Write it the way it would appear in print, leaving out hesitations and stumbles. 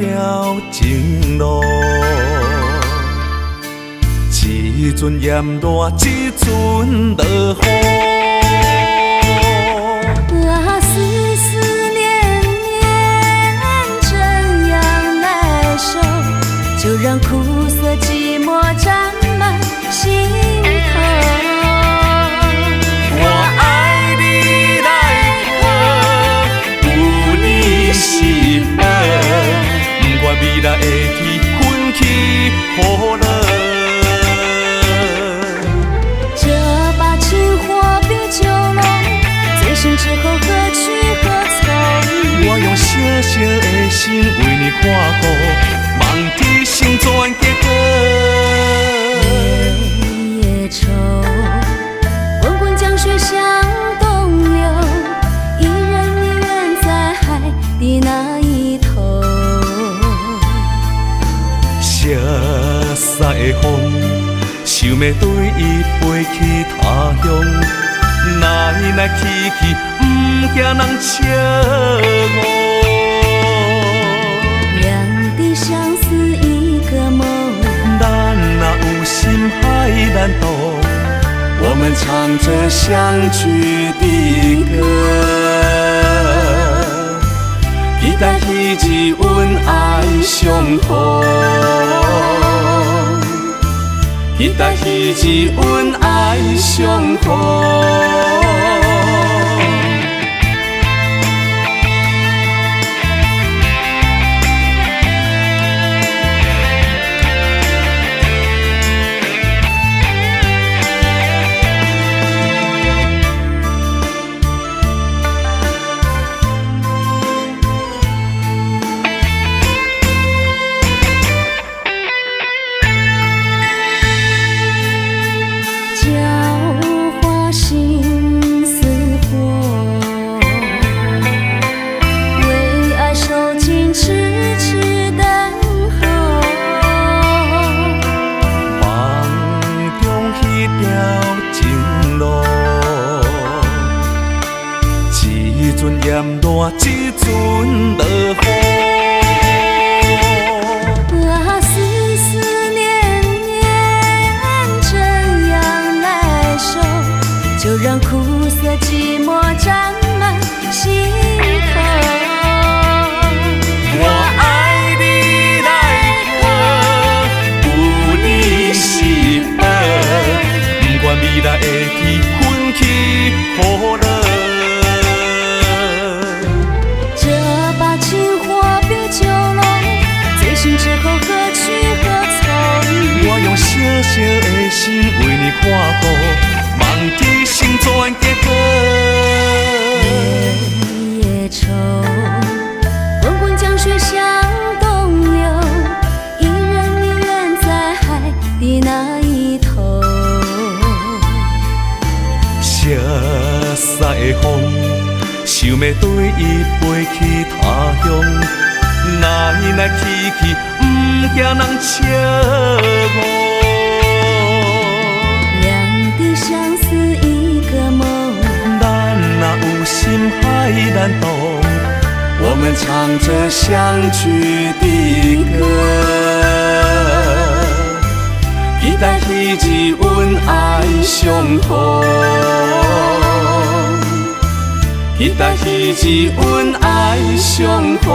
条情路。一阵炎热，一阵落雨。啊，思思念念，怎样来收？就让苦涩寂寞占满心头。我爱你来可，有你是宝，不管未来的天运气好落。之后何去何从？我用小小的心为你看顾，望你成全结果。夜夜愁，滚滚江水向东流，一人一远在海的那一头。萧瑟的风，想要对伊飞去他乡。来来去去，不惊人笑我。两地相思一个梦，咱若有心海难渡，我们唱着相聚的歌，期待彼日恩爱相逢，期待彼日恩爱相逢。炎热一阵落雨，啊，思思念念，怎样来收？就让苦涩寂寞占满心头。我爱你来可，有你是宝，不管未来的天运气好落。小的心为你看顾，望你成全结果。夜夜愁，滚滚江水向东流，一人一远在海的那一头。萧瑟的风，想要对伊飞去他乡，来来去去，不惊人笑我。相思一个梦，咱若有心海难渡，我们唱着相聚的歌，期待彼日恩爱相逢，期待彼日恩爱相逢。